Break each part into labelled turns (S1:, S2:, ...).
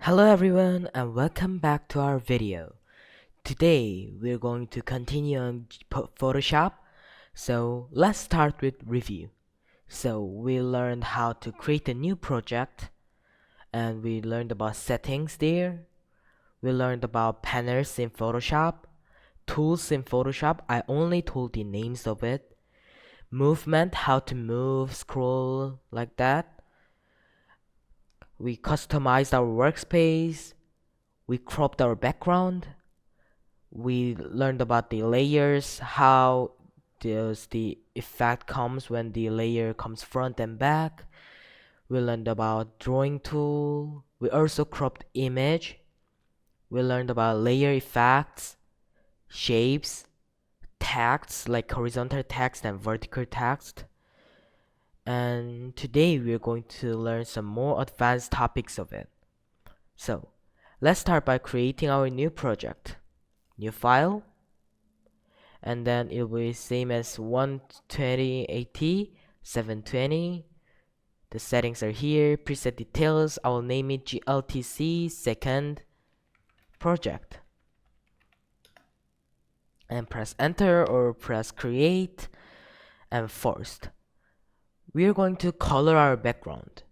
S1: Hello everyone and welcome back to our video. Today we're going to continue on Photoshop. So let's start with review. So we learned how to create a new project and we learned about settings there. We learned about panels in Photoshop, tools in Photoshop. I only told the names of it. Movement, how to move, scroll like that. We customized our workspace. We cropped our background. We learned about the layers, how does the effect comes when the layer comes front and back. We learned about drawing tool. We also cropped image. We learned about layer effects, shapes, text like horizontal text and vertical text. And today we're going to learn some more advanced topics of it. So let's start by creating our new project. New file, and then it will be same as 12080 720. The settings are here. Preset details, I will name it GLTC second project and press enter or press create. And first we are going to color our background.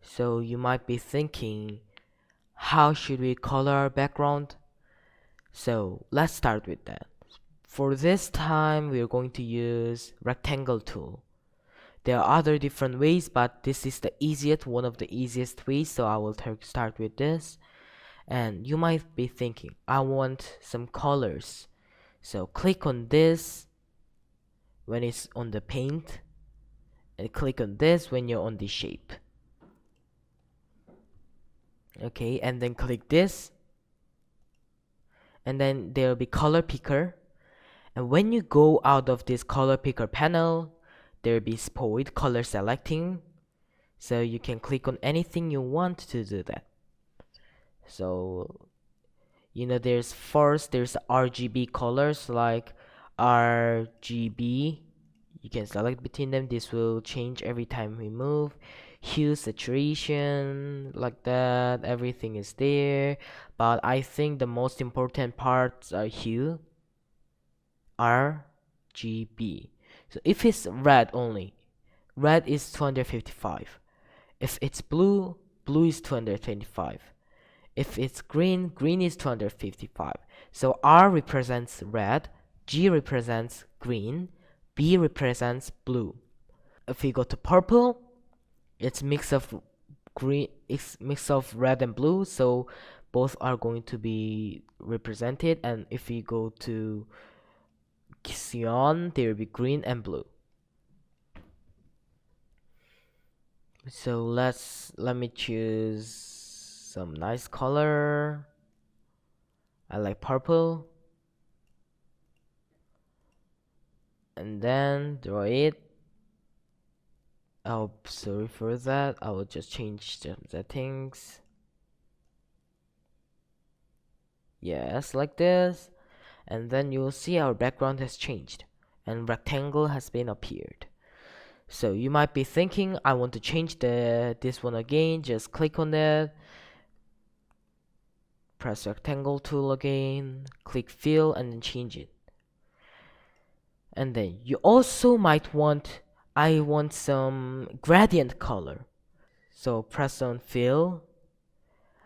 S1: So you might be thinking, how should we color our background? So let's start with that. For this time we are going to use rectangle tool. There are other different ways, but this is the easiest, one of the easiest ways, so I will start with this. And you might be thinking, I want some colors. So click on this when it's on the paint, and click on this when you're on the shape. Okay, and then click this, and then there'll be color picker. And when you go out of this color picker panel, there'll be void color selecting. So you can click on anything you want to do that. So there's RGB colors like RGB. You can select between them. This will change every time we move. Hue, saturation, like that, everything is there. But I think the most important parts are hue, RGB. So if it's red only, red is 255. If it's blue, blue is 225. If it's green, green is 255. So R represents red, G represents green, B represents blue. If we go to purple, it's mix of red and blue, so both are going to be represented. And if we go to cyan, there will be green and blue. So let me choose some nice color. I like purple, and then draw it. Oh, sorry for that. I will just change the settings. Yes, like this. And then you will see our background has changed and rectangle has been appeared. So you might be thinking, I want to change this one again. Just click on that, press rectangle tool again, click fill, and then change it. And then you also might want, I want some gradient color. So press on fill,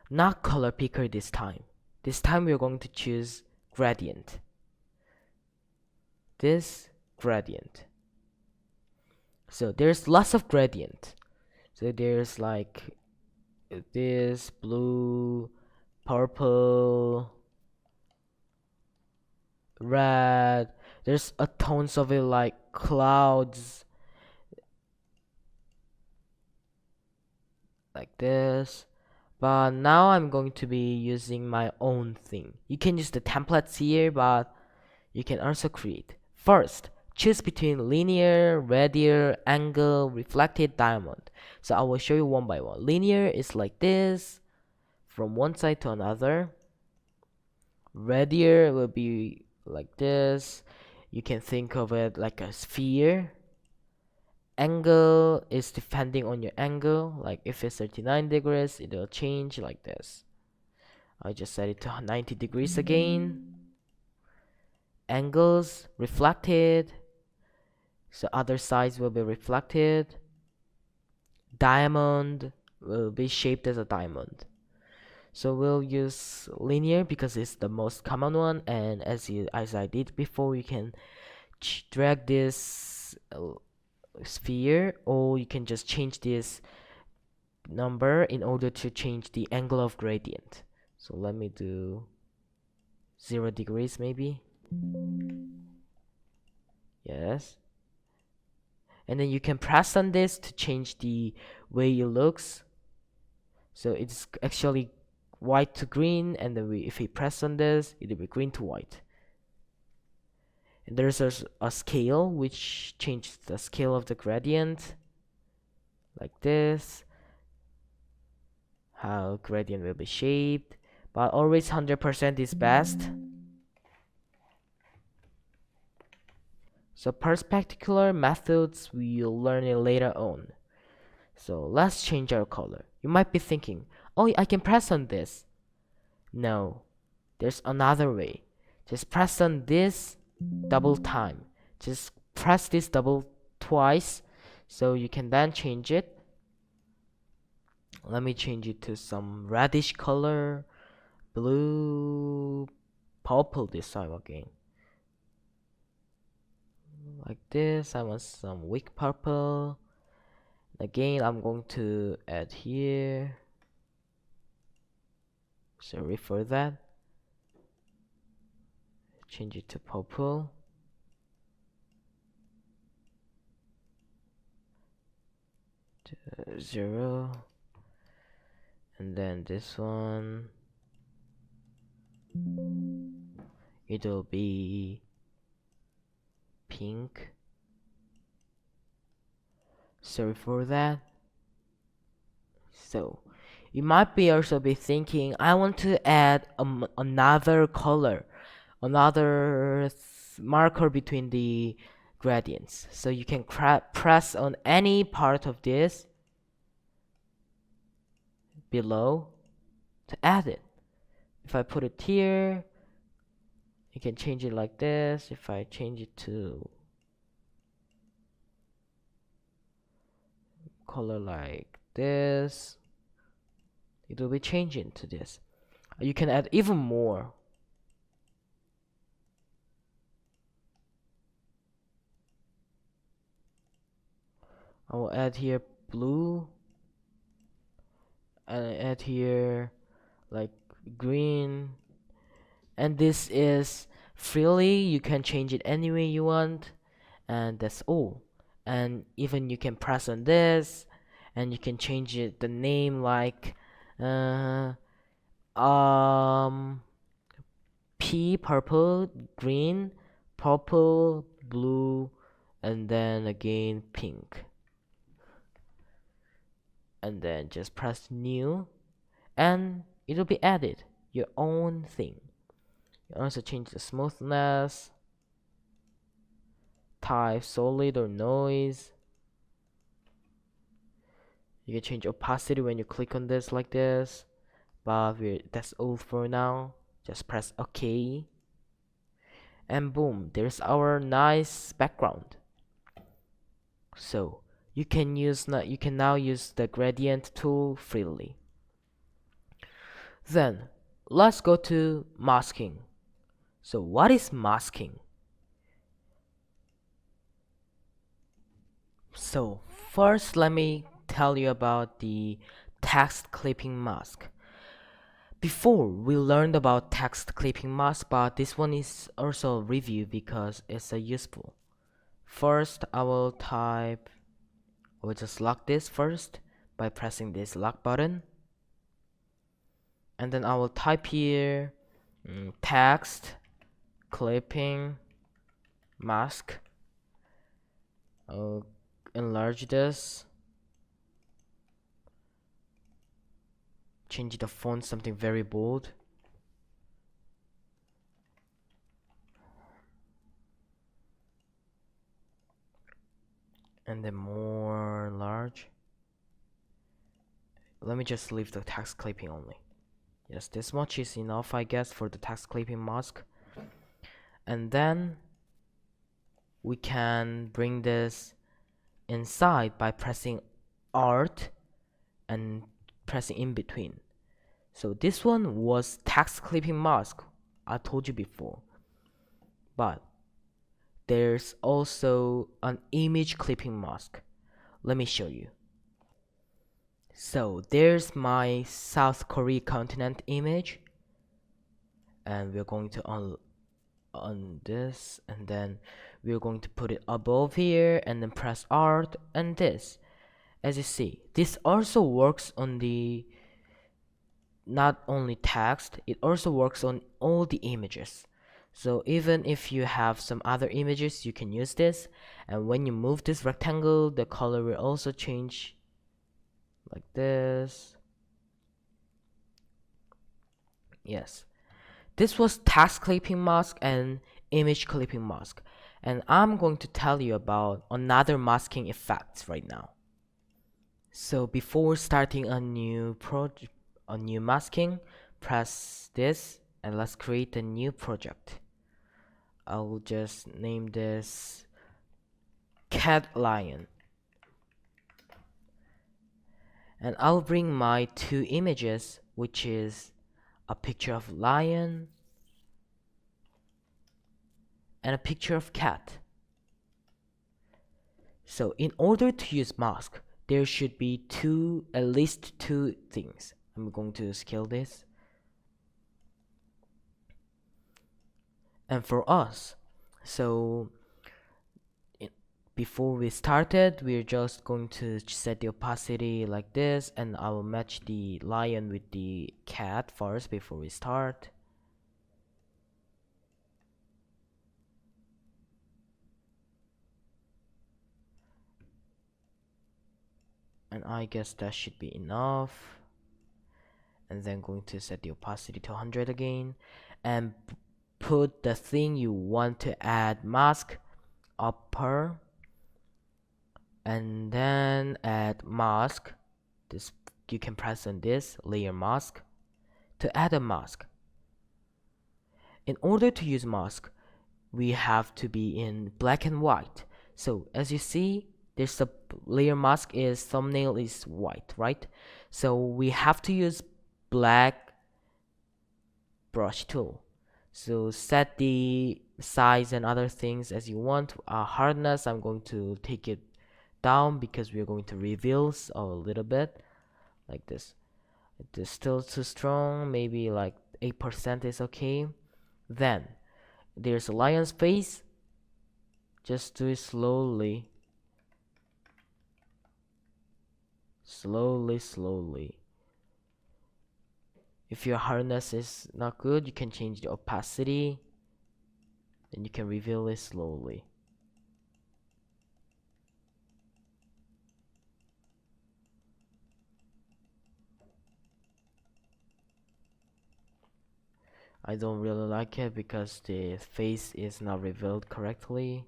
S1: not color picker this time. This time we're going to choose gradient. This gradient. So there's lots of gradient. So there's like this blue, purple, red. There's a tons of it like clouds, like this. But now I'm going to be using my own thing. You can use the templates here, but you can also create. First, choose between linear, radial, angle, reflected, diamond. So I will show you one by one. Linear is like this, from one side to another. Radial will be like this. You can think of it like a sphere. angle is depending on your angle. Like if it's 39 degrees, it will change like this. I just set it to 90 degrees again. Angles reflected, so other sides will be reflected. Diamond will be shaped as a diamond. So we'll use linear because it's the most common one, and as I did before, you can drag this sphere, or you can just change this number in order to change the angle of gradient. So let me do 0 degrees maybe. Yes. And then you can press on this to change the way it looks. So it's actually white to green, and then if we press on this, it'll be green to white. And there's a scale which changes the scale of the gradient like this, how gradient will be shaped, but always 100% is best. So perpendicular methods we'll learn it later on. So let's change our color. You might be thinking, oh, I can press on this. No, there's another way. Just press on this double time. Just press this double twice, so you can then change it. Let me change it to some reddish color, blue, purple this time again. Like this, I want some weak purple. Again, I'm going to add here. Sorry for that. Change it to purple. To 0. And then this one, it'll be pink. Sorry for that. So you might be also be thinking, I want to add another color, another marker between the gradients. So you can press on any part of this below to add it. If I put it here, you can change it like this. If I change it to color like this, it will be changing to this. You can add even more. I will add here blue, and add here like green, and this is freely, you can change it any way you want, and that's all. And even you can press on this, and you can change it the name like P purple, green, purple, blue, and then again pink, and then just press new, and it'll be added your own thing. You also change the smoothness, type solid or noise. You can change opacity when you click on this like this, but that's all for now. Just press OK, and boom, there's our nice background. So you can now use the gradient tool freely. Then let's go to masking. So what is masking? So first, let me tell you about the text clipping mask. Before we learned about text clipping mask, but this one is also a review because it's useful. First, I will just lock this first by pressing this lock button, and then I will type here text clipping mask. I'll enlarge this, change the font something very bold, and then more. just leave the text clipping only. Yes, this much is enough, I guess, for the text clipping mask. And then we can bring this inside by pressing Alt and pressing in between. So this one was text clipping mask, I told you before. But there's also an image clipping mask. Let me show you. So there's my South Korea continent image, and we're going to on this, and then we're going to put it above here and then press Alt and this. As you see, this also works on the not only text, it also works on all the images. So even if you have some other images, you can use this, and when you move this rectangle, the color will also change like this. Yes, this was text clipping mask and image clipping mask, and I'm going to tell you about another masking effects right now. So before starting a new project, a new masking, press this and let's create a new project. I'll just name this Cat Lion, and I'll bring my two images, which is a picture of lion and a picture of cat. So in order to use mask, there should be at least two things. I'm going to scale this. And for us, so before we started, we're just going to set the opacity like this, and I will match the lion with the cat first before we start. And I guess that should be enough. And then going to set the opacity to 100 again, and put the thing you want to add mask upper, and then add mask. This you can press on this layer mask to add a mask. In order to use mask, we have to be in black and white. So as you see, there's a layer mask is thumbnail is white, right? So we have to use black brush tool. So set the size and other things as you want. Hardness, I'm going to take it down because we're going to reveal a little bit like this. It is still too strong, maybe like 8% is okay. Then there's a lion's face. Just do it slowly. Slowly. If your hardness is not good, you can change the opacity, and you can reveal it slowly. I don't really like it because the face is not revealed correctly.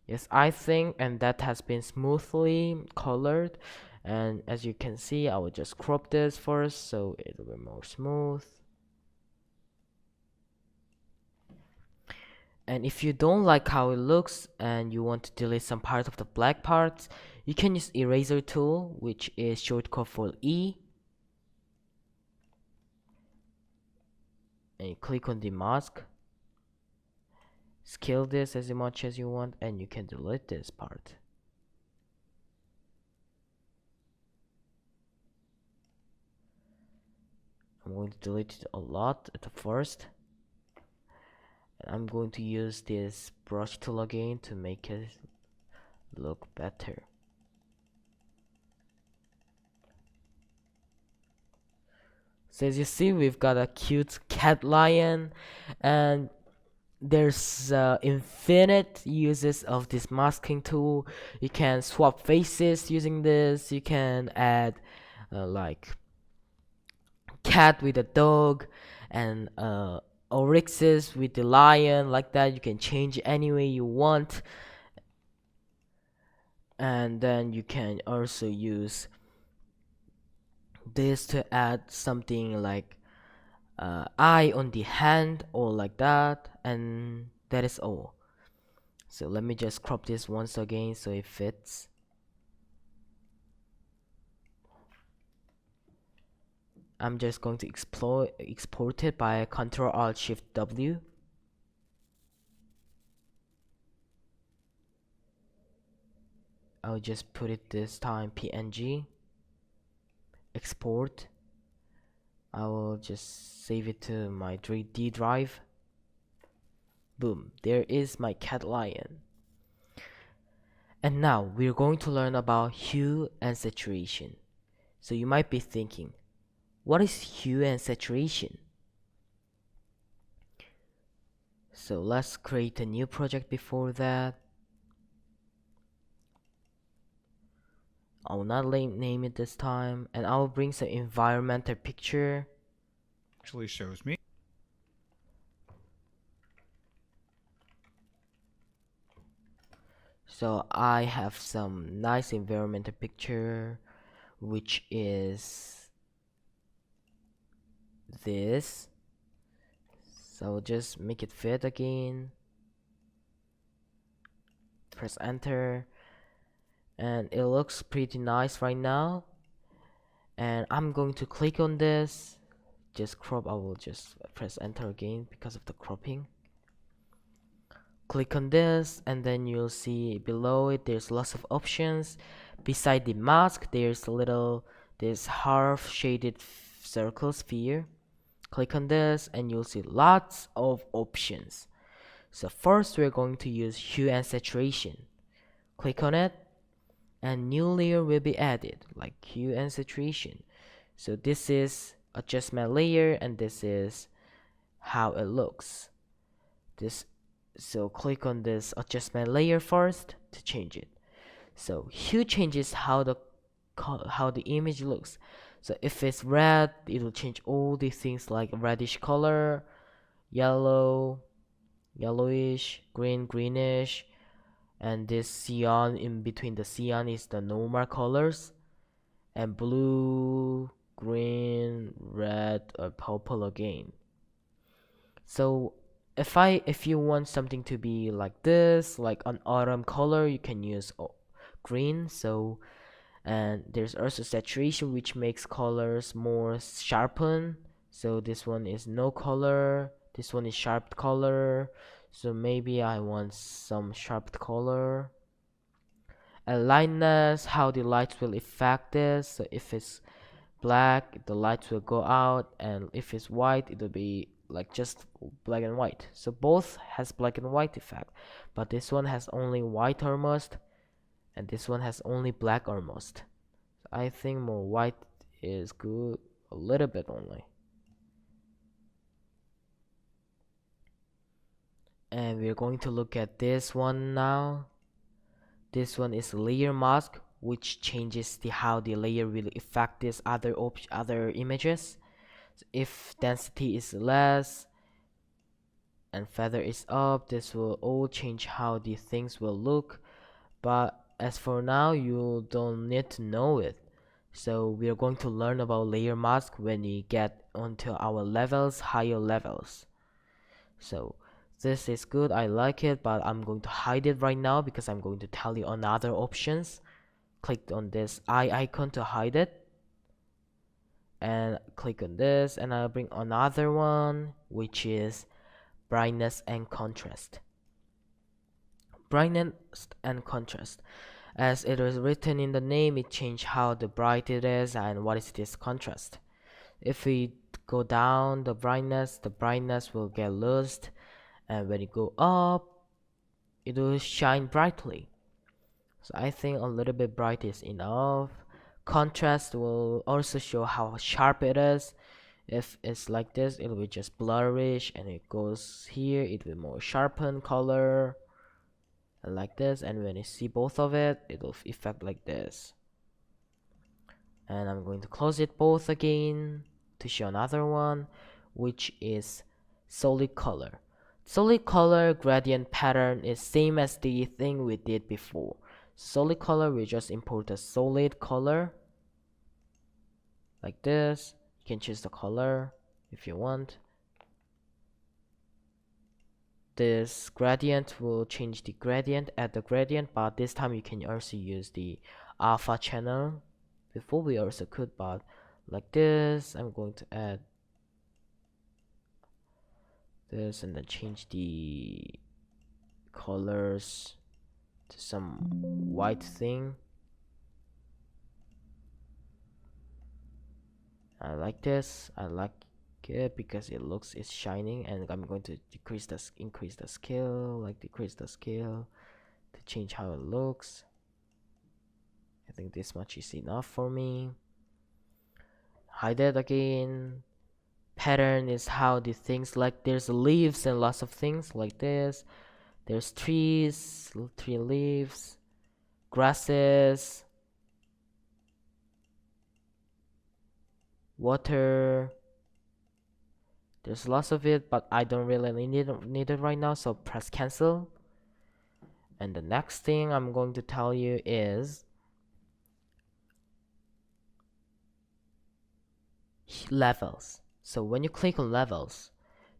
S1: Yes, I think, and that has been smoothly colored. And as you can see, I will just crop this first so it'll be more smooth. And if you don't like how it looks and you want to delete some part of the black parts, you can use eraser tool, which is shortcut for E. And you click on the mask. Scale this as much as you want, and you can delete this part. I'm going to delete it a lot at the first. And I'm going to use this brush tool again to make it look better. So as you see, we've got a cute cat lion, and there's infinite uses of this masking tool. You can swap faces using this. You can add like cat with a dog, and oryxes with the lion, like that. You can change any way you want, and then you can also use this to add something like eye on the hand or like that, and that is all. So let me just crop this once again so it fits. I'm just going to export it by Ctrl Alt Shift W. I'll just put it this time PNG. Export. I will just save it to my 3D drive. Boom, there is my cat lion. And now we're going to learn about hue and saturation. So you might be thinking, what is hue and saturation? So let's create a new project before that. I will not name it this time, and I will bring some environmental picture.
S2: Actually shows me.
S1: So I have some nice environmental picture, which is this. So just make it fit again. Press enter, and it looks pretty nice right now. And I'm going to click on this. Just crop. I will just press enter again because of the cropping. Click on this, and then you'll see below it there's lots of options. Beside the mask there's this half shaded circle sphere. Click on this and you'll see lots of options. So first we're going to use hue and saturation. Click on it, and new layer will be added, like hue and saturation. So this is adjustment layer, and this is how it looks. So click on this adjustment layer first to change it. So hue changes how the image looks. So if it's red, it'll change all these things like reddish color, yellow, yellowish, green, greenish, and this cyan. In between the cyan is the normal colors, and blue, green, red, or purple again. So if you want something to be like this, like an autumn color, you can use green. So, and there's also saturation, which makes colors more sharpen. So this one is no color, this one is sharp color. So maybe I want some sharp color. And lightness, how the lights will affect this. So if it's black, the lights will go out, and if it's white, it'll be like just black and white. So both has black and white effect, but this one has only white almost, and this one has only black almost. I think more white is good, a little bit only. And we're going to look at this one now. This one is layer mask, which changes how the layer will affect these other images. So if density is less and feather is up, this will all change how the things will look. But as for now, you don't need to know it. So we are going to learn about layer mask when we get onto our higher levels. So this is good, I like it, but I'm going to hide it right now because I'm going to tell you another options. Click on this eye icon to hide it, and click on this, and I'll bring another one, which is brightness and contrast. Brightness and contrast, as it was written in the name, it changes how the bright it is and what is this contrast. If we go down the brightness will get lost, and when you go up, it will shine brightly. So I think a little bit bright is enough. Contrast will also show how sharp it is. If it's like this, it'll be just blurrish, and it goes here, it will more sharpen color and like this. And when you see both of it, it'll effect like this. And I'm going to close it both again to show another one, which is solid color. Solid color gradient pattern is same as the thing we did before. Solid color, we just import a solid color like this. You can choose the color if you want. This gradient will change the gradient, add the gradient, but this time you can also use the alpha channel. Before we also could, but like this, I'm going to add this and then change the colors to some white thing. I like this. I like it because it's shining, and I'm going to increase the scale, like decrease the scale to change how it looks. I think this much is enough for me. Hide it again. Pattern is how the things, like there's leaves and lots of things like this. There's trees, tree leaves, grasses, water. There's lots of it, but I don't really need it right now, so press cancel. And the next thing I'm going to tell you is levels. So when you click on levels,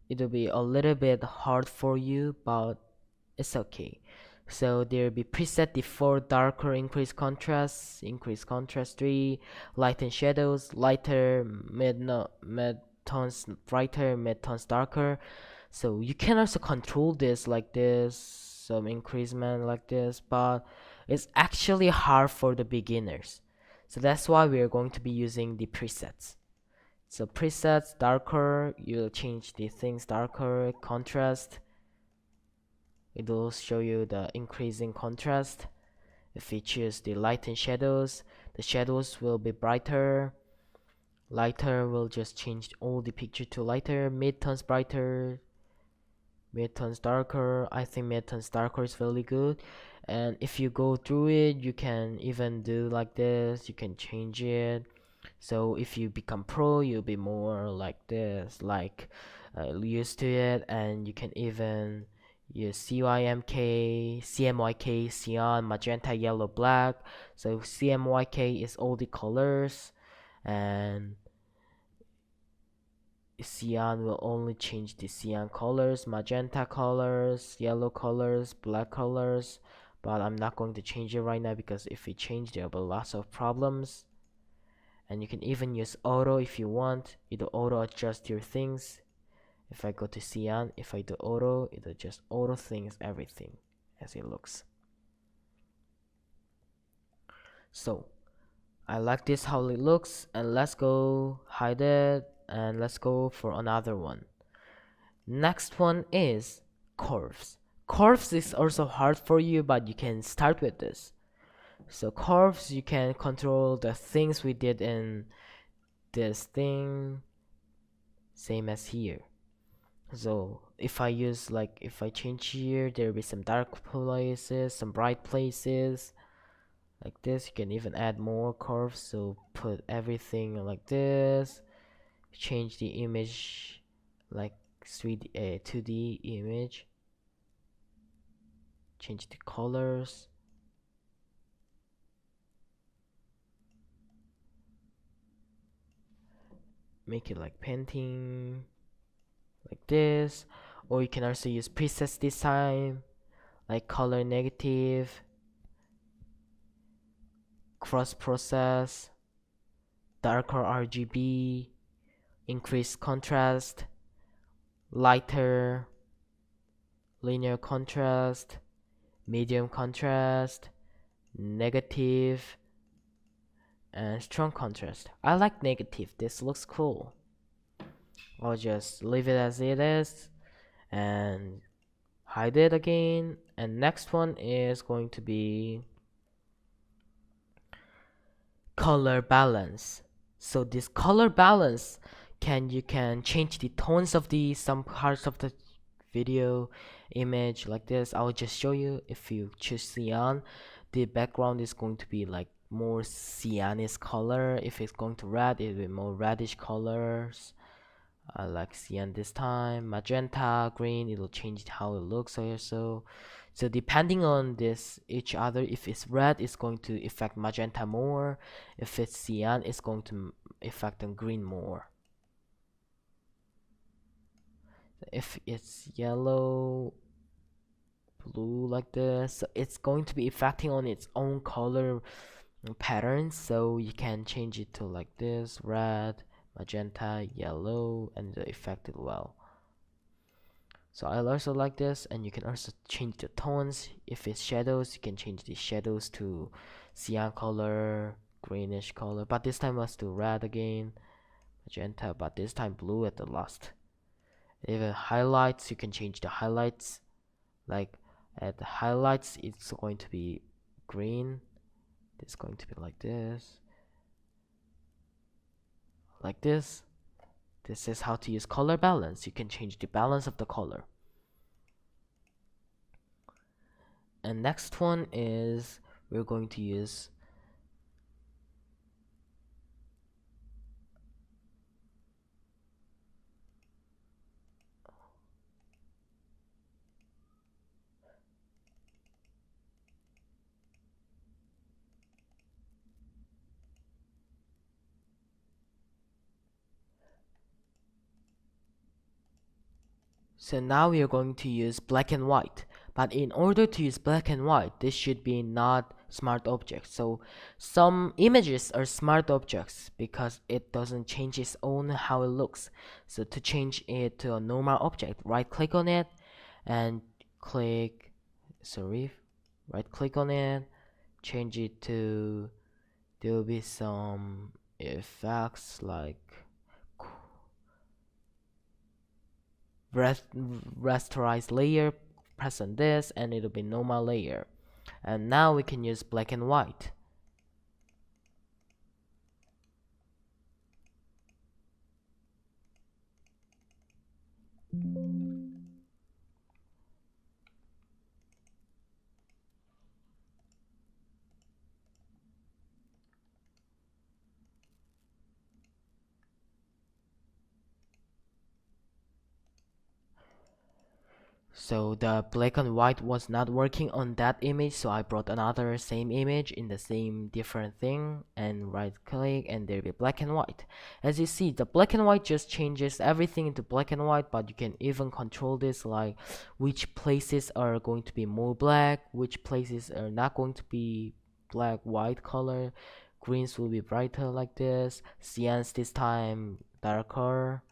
S1: it'll be a little bit hard for you, but it's okay. So there'll be preset default darker, increase contrast 3, light and shadows, lighter, mid tones brighter, mid tones darker. So you can also control this like this, some increasement like this, but it's actually hard for the beginners. So that's why we're going to be using the presets. So presets, darker, you change the things darker, contrast, it will show you the increasing contrast. If we choose the light and shadows, the shadows will be brighter. Lighter will just change all the picture to lighter. Midtones brighter, midtones darker. I think midtones darker is really good. And if you go through it, you can even do like this. You can change it. So if you become pro, you'll be more like this, like used to it, and you can even use CMYK, cyan, magenta, yellow, black. So CMYK is all the colors, and cyan will only change the cyan colors, magenta colors, yellow colors, black colors. But I'm not going to change it right now because if we change, there will be lots of problems. And you can even use auto if you want. It'll auto adjust your things. If I go to cyan, if I do auto, it'll just auto things everything as it looks. So I like this how it looks, and let's go hide it, and let's go for another one. Next one is curves. Curves is also hard for you, but you can start with this. So curves, you can control the things we did in this thing, same as here. So if I use, like, if I change here, there'll be some dark places, some bright places like this. You can even add more curves, so put everything like this. Change the image like 2D image, change the colors, make it like painting like this. Or you can also use presets this time, like color negative, cross process, darker RGB, increased contrast, lighter, linear contrast, medium contrast, negative, and strong contrast. I like negative, this looks cool. I'll just leave it as it is and hide it again. And next one is going to be color balance. So this color balance you can change the tones of the some parts of the video image like this. I will just show you. If you choose cyan, the background is going to be like more cyanish color. If it's going to red, it will be more reddish colors. I like cyan this time. Magenta, green, it'll change how it looks also. So depending on this each other, if it's red, it's going to affect magenta more. If it's cyan, it's going to affect on green more. If it's yellow, blue like this, so it's going to be affecting on its own color patterns. So you can change it to like this: red, magenta, yellow, and it affected well. So I also like this, and you can also change the tones. If it's shadows, you can change the shadows to cyan color, greenish color, but this time let's do red again, magenta, but this time blue at the last. Even highlights, you can change the highlights. Like at the highlights, it's going to be green. It's going to be like this. Like this. This is how to use color balance. You can change the balance of the color. And next one is we're going to use So now we are going to use black and white. But in order to use black and white, this should be not smart objects. So some images are smart objects because it doesn't change its own how it looks. So to change it to a normal object, right click on it and click, right click on it, change it to, there will be some effects like rasterize layer, press on this and it'll be normal layer. And now we can use black and white. So the black and white was not working on that image, so I brought another same image in the same different thing and right click and there'll be black and white. As you see, the black and white just changes everything into black and white, but you can even control this, like which places are going to be more black, which places are not going to be black, white color. Greens will be brighter like this, cyans this time darker,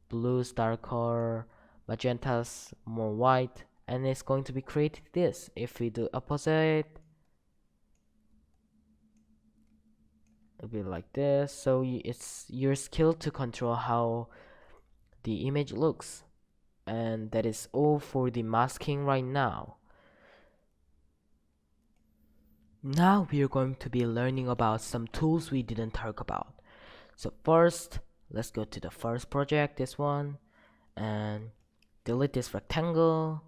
S1: blues darker, magentas more white, and it's going to be created this. If we do opposite, it'll be like this. So it's your skill to control how the image looks, and that is all for the masking right now. Now we are going to be learning about some tools we didn't talk about. So first, let's go to the first project, this one, and delete this rectangle,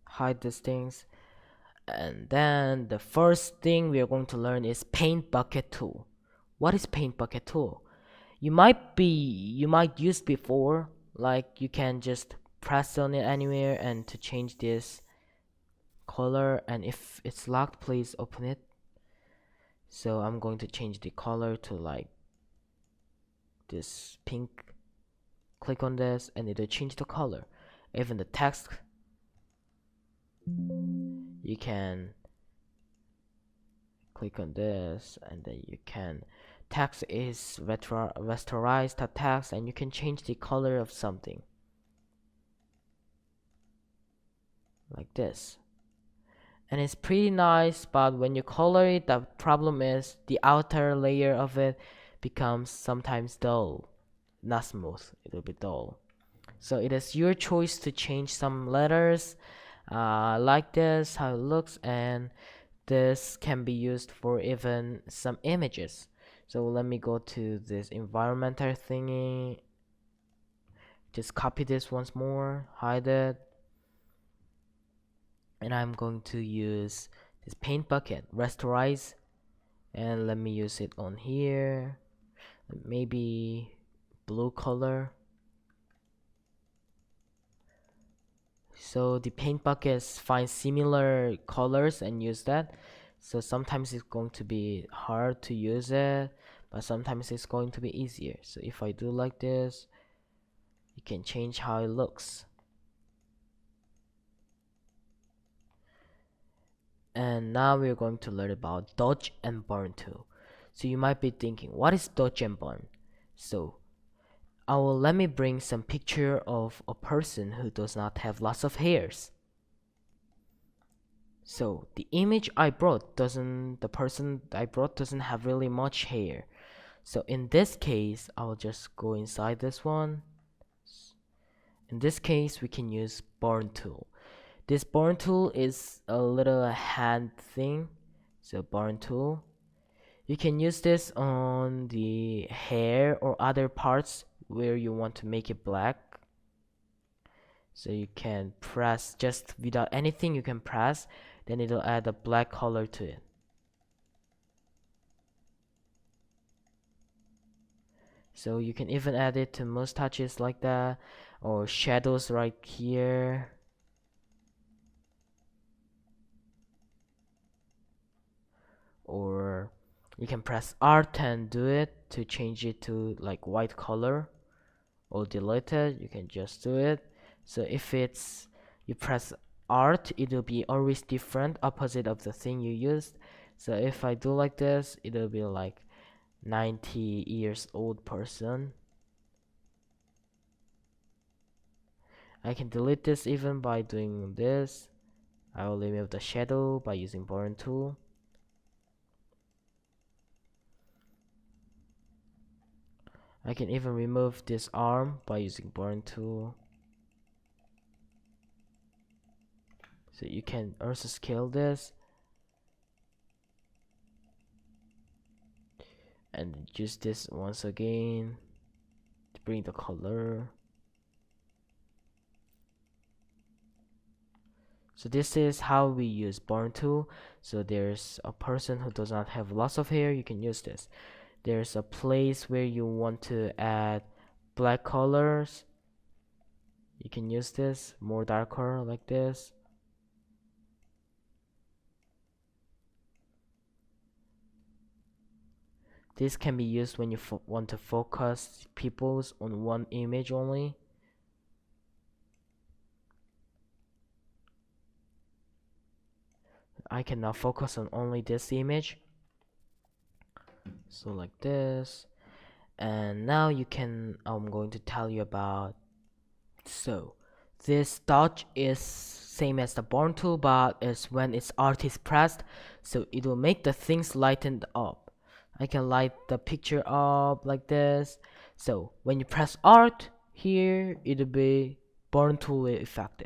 S1: hide these things, and then the first thing we are going to learn is paint bucket tool. What is paint bucket tool? You might use before, like you can just press on it anywhere and to change this color, and if it's locked, please open it. So I'm going to change the color to like this pink. Click on this and it'll change the color. Even the text, you can click on this and then you can, text is rasterized text, and you can change the color of something like this, and it's pretty nice. But when you color it, the problem is the outer layer of it becomes sometimes dull, not smooth, it'll be dull. So it is your choice to change some letters like this, how it looks, and this can be used for even some images. So let me go to this environmental thingy just copy this once more, hide it, and I'm going to use this paint bucket, rasterize, and let me use it on here, maybe blue color. So the paint buckets find similar colors and use that. So sometimes it's going to be hard to use it, but sometimes it's going to be easier. So if I do like this, you can change how it looks. And now we're going to learn about dodge and burn tool. So you might be thinking, what is dodge and burn? So let me bring some picture of a person who does not have lots of hairs. So the image I brought the person I brought doesn't have really much hair. So in this case, I'll just go inside this one. In this case, we can use burn tool. This burn tool is a little hand thing. So burn tool. You can use this on the hair or other parts where you want to make it black. So you can press just without anything, you can press, then it'll add a black color to it. So you can even add it to mustaches like that, or shadows right here. Or you can press Alt and do it to change it to like white color, or delete it, you can just do it. So if it's you press Alt, it'll be always different, opposite of the thing you used. So if I do like this, it'll be like 90 years old person. I can delete this even by doing this. I will remove the shadow by using burn tool. I can even remove this arm by using burn tool. So you can also scale this and use this once again to bring the color. So this is how we use burn tool. So there's a person who does not have lots of hair, you can use this. There's a place where you want to add black colors, you can use this, more darker like this. This can be used when you want to focus peoples on one image only. I can now focus on only this image. So like this. And now I'm going to tell you about, so this dodge is same as the burn tool, but it's when its Alt is pressed, so it will make the things lightened up. I can light the picture up like this. So when you press Alt here, it'll be burn tool effect.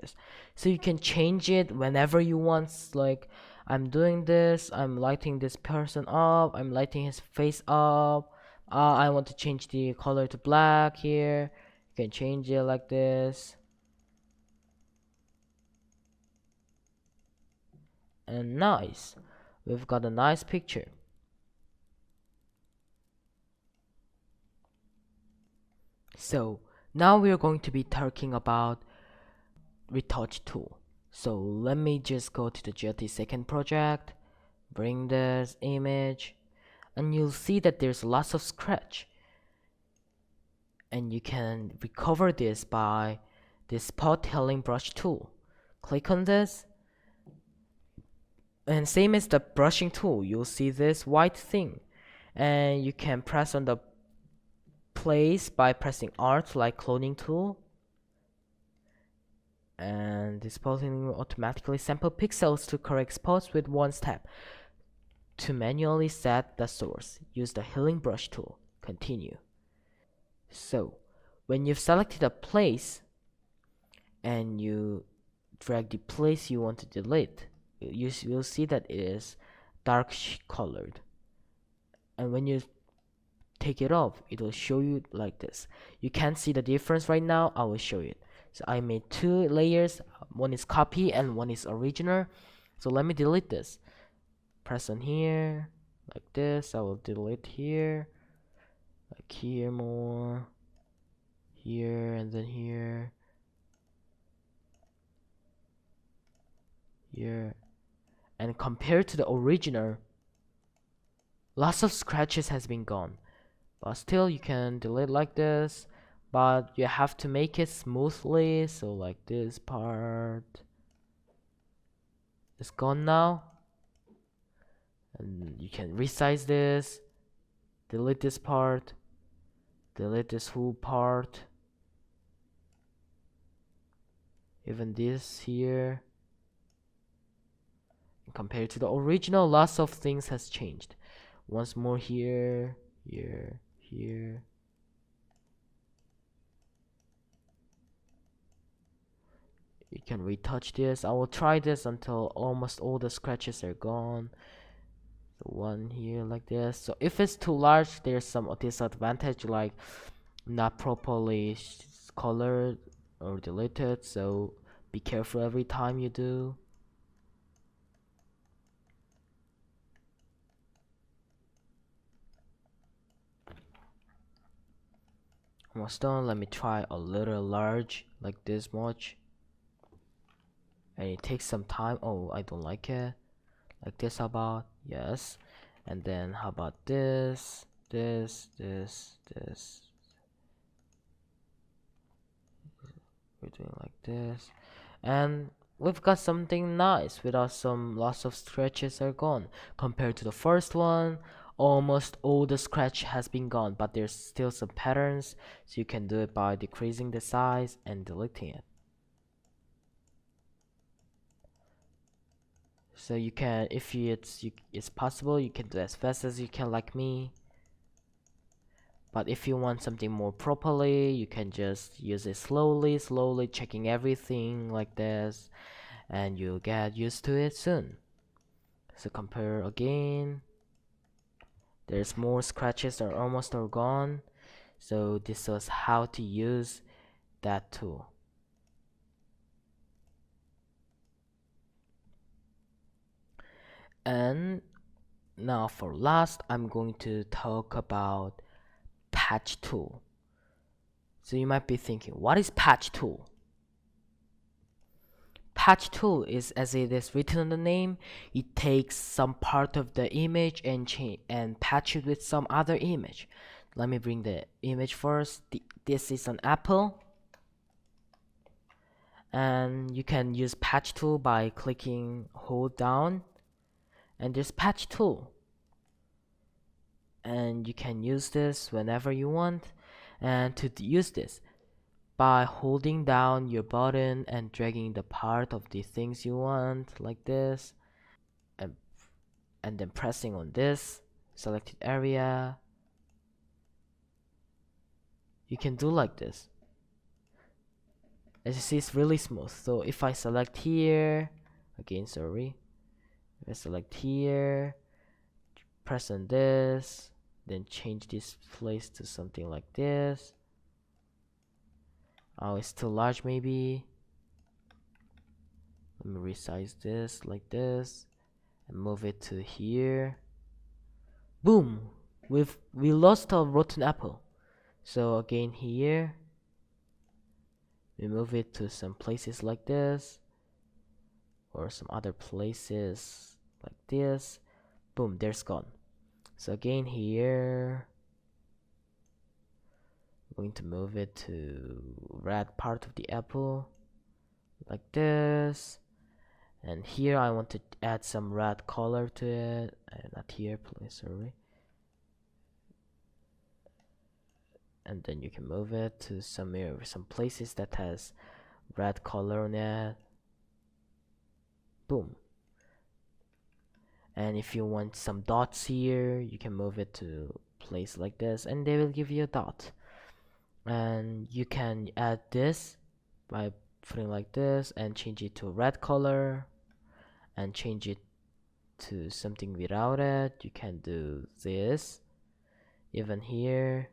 S1: So you can change it whenever you want. Like I'm doing this, I'm lighting this person up, I'm lighting his face up. I want to change the color to black here. You can change it like this. And nice. We've got a nice picture. So now we're going to be talking about retouch tool. So let me just go to the GLT second project, bring this image, and you'll see that there's lots of scratch. And you can recover this by this spot healing brush tool. Click on this, and same as the brushing tool, you'll see this white thing, and you can press on the place by pressing Alt like cloning tool, and this spotting will automatically sample pixels to correct spots with one step. To manually set the source, use the healing brush tool. Continue. So when you've selected a place and you drag the place you want to delete, you will see that it is dark colored. And when you take it off, it will show you like this. You can't see the difference right now. I will show you. So I made two layers, one is copy and one is original. So let me delete this. Press on here like this. I will delete here, like here more, here, and then here, here. And compared to the original, lots of scratches has been gone. But still you can delete like this, but you have to make it smoothly. So like this part is gone now, and you can resize this, delete this part, delete this whole part, even this here. And compared to the original, lots of things has changed. Once more here, here, here. You can retouch this. I will try this until almost all the scratches are gone. So one here like this. So if it's too large, there's some disadvantage, like not properly colored or deleted. So be careful every time you do. Almost done. Let me try a little large, like this much. And it takes some time. Oh, I don't like it. Like this, how about? Yes. And then how about this, this. We're doing like this, and we've got something nice without some lots of scratches are gone. Compared to the first one, almost all the scratch has been gone, but there's still some patterns, so you can do it by decreasing the size and deleting it. So you can, if it's possible, you can do as fast as you can, like me. But if you want something more properly, you can just use it slowly, checking everything like this, and you'll get used to it soon. So compare again. There's more scratches are almost all gone. So this was how to use that tool. And now for last, I'm going to talk about patch tool. So you might be thinking, what is patch tool? Patch tool is, as it is written in the name, it takes some part of the image and patch it with some other image. Let me bring the image first. This is an apple, and you can use patch tool by clicking hold down, and there's patch tool, and you can use this whenever you want. And to use this, by holding down your button and dragging the part of the things you want like this, and then pressing on this selected area, you can do like this. As you see, it's really smooth. So if I select here again, sorry, if I select here, press on this, then change this place to something like this. Oh, it's too large maybe. Let me resize this like this and move it to here. Boom! We lost a rotten apple. So again here, we move it to some places like this, or some other places like this. Boom, there's gone. So again here, I'm going to move it to red part of the apple like this. And here I want to add some red color to it. Not here, please, sorry. And then you can move it to some places that has red color on it. Boom. And if you want some dots here, you can move it to place like this, and they will give you a dot. And you can add this by putting like this and change it to a red color, and change it to something without it. You can do this. Even here,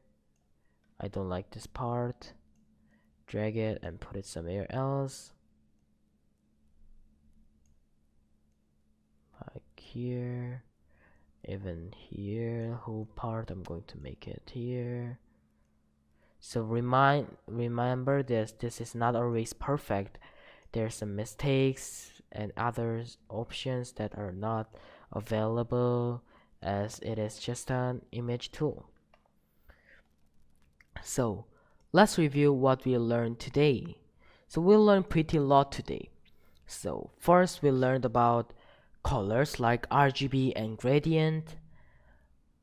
S1: I don't like this part. Drag it and put it somewhere else. Like here. Even here, whole part, I'm going to make it here. So remember this is not always perfect. There's some mistakes and other options that are not available, as it is just an image tool. So let's review what we learned today. So we learned pretty lot today. So first we learned about colors like RGB and gradient,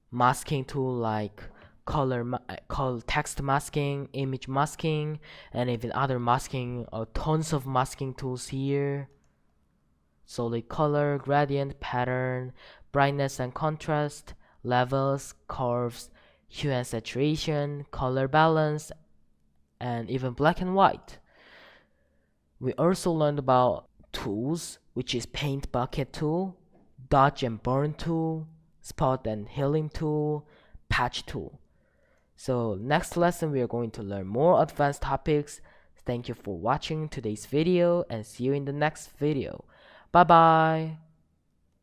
S1: masking tool like text masking, image masking, and even other masking, tons of masking tools here. Solid color, gradient, pattern, brightness and contrast, levels, curves, hue and saturation, color balance, and even black and white. We also learned about tools, which is paint bucket tool, dodge and burn tool, spot and healing tool, patch tool. So next lesson we are going to learn more advanced topics. Thank you for watching today's video and see you in the next video. Bye bye.